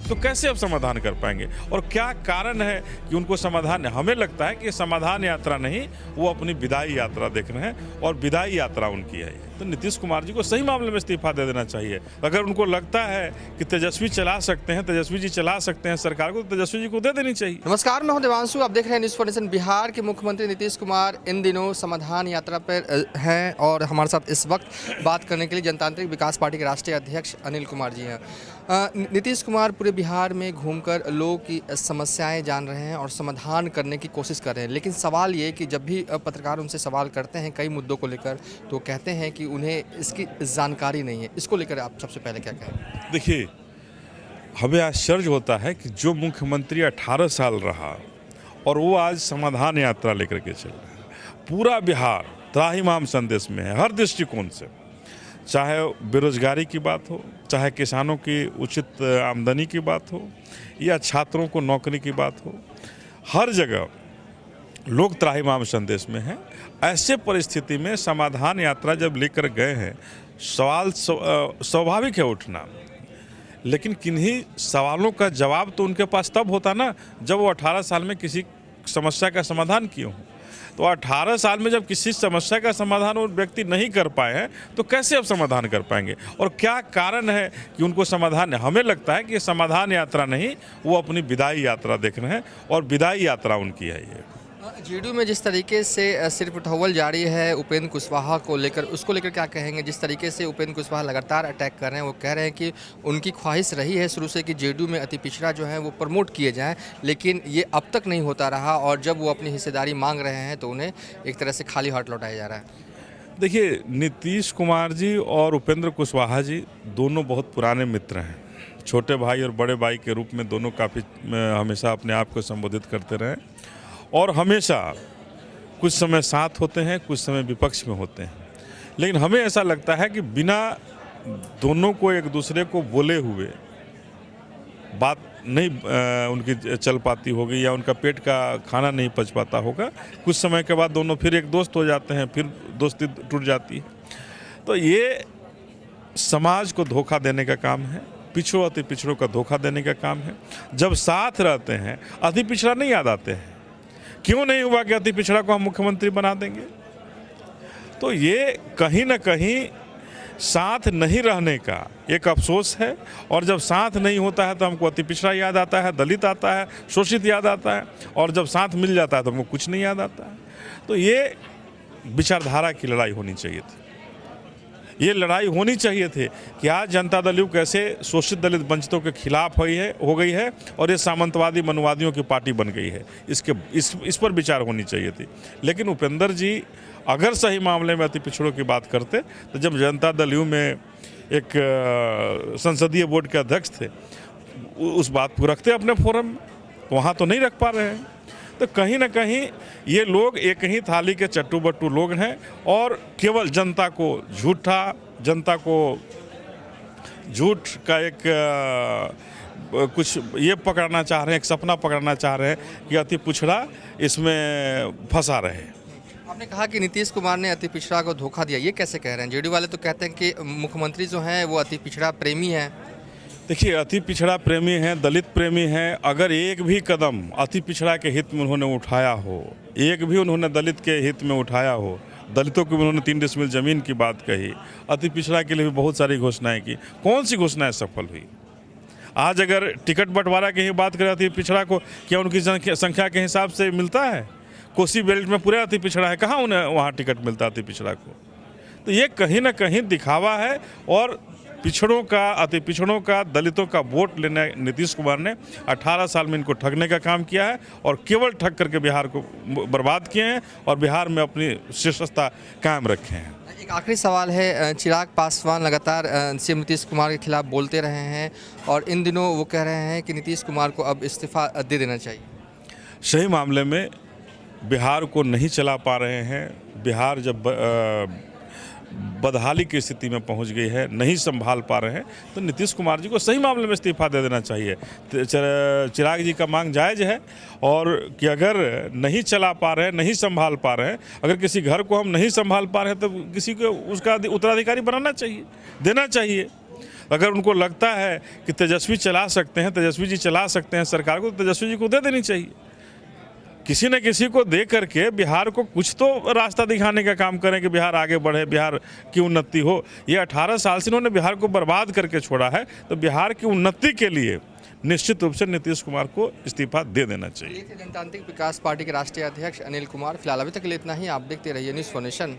तो कैसे अब समाधान कर पाएंगे? और क्या कारण है कि उनको समाधान, हमें लगता है कि समाधान यात्रा नहीं, वो अपनी विदाई यात्रा देख रहे हैं और विदाई यात्रा उनकी है। तो नीतीश कुमार जी को सही मामले में इस्तीफा दे देना चाहिए। अगर उनको लगता है कि तेजस्वी चला सकते हैं, तेजस्वी जी चला सकते हैं सरकार को, तो तेजस्वी जी को दे देनी चाहिए। नमस्कार, मैं हूं देवांशु, आप देख रहे हैं न्यूज़ 4 नेशन। बिहार के मुख्यमंत्री नीतीश कुमार इन दिनों समाधान यात्रा पर हैं और हमारे साथ इस वक्त बात करने के लिए जनतांत्रिक विकास पार्टी के राष्ट्रीय अध्यक्ष अनिल कुमार जी हैं। नीतीश कुमार पूरे बिहार में घूमकर लोगों की समस्याएं जान रहे हैं और समाधान करने की कोशिश कर रहे हैं। लेकिन सवाल ये कि जब भी पत्रकार उनसे सवाल करते हैं कई मुद्दों को लेकर, तो कहते हैं कि उन्हें इसकी जानकारी नहीं है। इसको लेकर आप सबसे पहले क्या कहें? देखिए, हमें आश्चर्य होता है कि जो मुख्यमंत्री 18 साल रहा और वो आज समाधान यात्रा लेकर के चल रहा है। पूरा बिहार त्राहिमाम संदेश में है हर दृष्टिकोण से, चाहे बेरोजगारी की बात हो, चाहे किसानों की उचित आमदनी की बात हो, या छात्रों को नौकरी की बात हो, हर जगह लोग त्राहिमाम संदेश में हैं। ऐसे परिस्थिति में समाधान यात्रा जब लेकर गए हैं, सवाल स्वाभाविक है उठना, लेकिन किन्हीं सवालों का जवाब तो उनके पास तब होता ना जब वो 18 साल में किसी समस्या का समाधान किए हों। तो 18 साल में जब किसी समस्या का समाधान वो व्यक्ति नहीं कर पाए हैं, तो कैसे अब समाधान कर पाएंगे? और क्या कारण है कि उनको समाधान, हमें लगता है कि समाधान यात्रा नहीं, वो अपनी विदाई यात्रा देख रहे हैं और विदाई यात्रा उनकी है। ये जेडीयू में जिस तरीके से सिर्फ उठावल जारी है उपेंद्र कुशवाहा को लेकर, उसको लेकर क्या कहेंगे? जिस तरीके से उपेंद्र कुशवाहा लगातार अटैक कर रहे हैं, वो कह रहे हैं कि उनकी ख्वाहिश रही है शुरू से कि जेडीयू में अति पिछड़ा जो है वो प्रमोट किए जाएं, लेकिन ये अब तक नहीं होता रहा और जब वो अपनी हिस्सेदारी मांग रहे हैं तो उन्हें एक तरह से खाली हाथ लौटाया जा रहा है। देखिए, नीतीश कुमार जी और उपेंद्र कुशवाहा जी दोनों बहुत पुराने मित्र हैं। छोटे भाई और बड़े भाई के रूप में दोनों काफ़ी हमेशा अपने आप को संबोधित करते रहे और हमेशा कुछ समय साथ होते हैं, कुछ समय विपक्ष में होते हैं। लेकिन हमें ऐसा लगता है कि बिना दोनों को एक दूसरे को बोले हुए बात नहीं उनकी चल पाती होगी, या उनका पेट का खाना नहीं पच पाता होगा। कुछ समय के बाद दोनों फिर एक दोस्त हो जाते हैं, फिर दोस्ती टूट जाती है। तो ये समाज को धोखा देने का काम है, पिछड़ों अति पिछड़ों का धोखा देने का काम है। जब साथ रहते हैं अति पिछड़ा नहीं याद आते हैं। क्यों नहीं हुआ कि अति पिछड़ा को हम मुख्यमंत्री बना देंगे? तो ये कहीं ना कहीं साथ नहीं रहने का एक अफसोस है। और जब साथ नहीं होता है तो हमको अति पिछड़ा याद आता है, दलित आता है, शोषित याद आता है, और जब साथ मिल जाता है तो हमको कुछ नहीं याद आता है। तो ये विचारधारा की लड़ाई होनी चाहिए थी। ये लड़ाई होनी चाहिए थी कि आज जनता दल यू कैसे शोषित दलित वंचितों के खिलाफ हो गई है और ये सामंतवादी मनुवादियों की पार्टी बन गई है। इस पर विचार होनी चाहिए थी। लेकिन उपेंद्र जी अगर सही मामले में अति पिछड़ों की बात करते, तो जब जनता दल यू में एक संसदीय बोर्ड के अध्यक्ष थे, उस बात को रखते अपने फोरम में, वहाँ तो नहीं रख पा रहे हैं। तो कहीं ना कहीं ये लोग एक ही थाली के चट्टू बट्टू लोग हैं और केवल जनता को झूठ का एक कुछ ये पकड़ना चाह रहे हैं, एक सपना पकड़ना चाह रहे हैं कि अति पिछड़ा इसमें फंसा रहे। आपने कहा कि नीतीश कुमार ने अति पिछड़ा को धोखा दिया, ये कैसे कह रहे हैं? जेडीयू वाले तो कहते हैं कि मुख्यमंत्री जो हैं वो अति पिछड़ा प्रेमी हैं। देखिए, अति पिछड़ा प्रेमी हैं, दलित प्रेमी हैं। अगर एक भी कदम अति पिछड़ा के हित में उन्होंने उठाया हो, एक भी उन्होंने दलित के हित में उठाया हो, दलितों को उन्होंने 3 डिसमिल ज़मीन की बात कही, अति पिछड़ा के लिए भी बहुत सारी घोषणाएं की, कौन सी घोषणाएं सफल हुई? आज अगर टिकट बंटवारा की ही बात करें अति पिछड़ा को, क्या उनकी संख्या के हिसाब से मिलता है? कोसी बेल्ट में पूरे अति पिछड़ा है, कहाँ उन्हें वहाँ टिकट मिलता अति पिछड़ा को? तो ये कहीं ना कहीं दिखावा है और पिछड़ों का, अति पिछड़ों का, दलितों का वोट लेने नीतीश कुमार ने 18 साल में इनको ठगने का काम किया है और केवल ठग करके बिहार को बर्बाद किए हैं और बिहार में अपनी शीर्षता कायम रखे हैं। एक आखिरी सवाल है, चिराग पासवान लगातार सीएम नीतीश कुमार के खिलाफ बोलते रहे हैं और इन दिनों वो कह रहे हैं कि नीतीश कुमार को अब इस्तीफा दे देना चाहिए। सही मामले में बिहार को नहीं चला पा रहे हैं। बिहार जब बदहाली की स्थिति में पहुंच गई है, नहीं संभाल पा रहे हैं, तो नीतीश कुमार जी को सही मामले में इस्तीफा दे देना चाहिए। चिराग जी का मांग जायज़ है और कि अगर नहीं चला पा रहे हैं, नहीं संभाल पा रहे हैं, अगर किसी घर को हम नहीं संभाल पा रहे हैं तो किसी को उसका उत्तराधिकारी बनाना चाहिए, देना चाहिए। अगर उनको लगता है कि तेजस्वी चला सकते हैं, तेजस्वी जी चला सकते हैं सरकार को, तो तेजस्वी जी को दे देनी चाहिए। किसी न किसी को दे करके बिहार को कुछ तो रास्ता दिखाने का काम करें कि बिहार आगे बढ़े, बिहार की उन्नति हो। ये 18 साल से इन्होंने बिहार को बर्बाद करके छोड़ा है, तो बिहार की उन्नति के लिए निश्चित रूप से नीतीश कुमार को इस्तीफा दे देना चाहिए। जनतांत्रिक विकास पार्टी के राष्ट्रीय अध्यक्ष अनिल कुमार। फिलहाल अभी तक के लिए इतना ही। आप देखते रहिए न्यूज़ फॉर नेशन।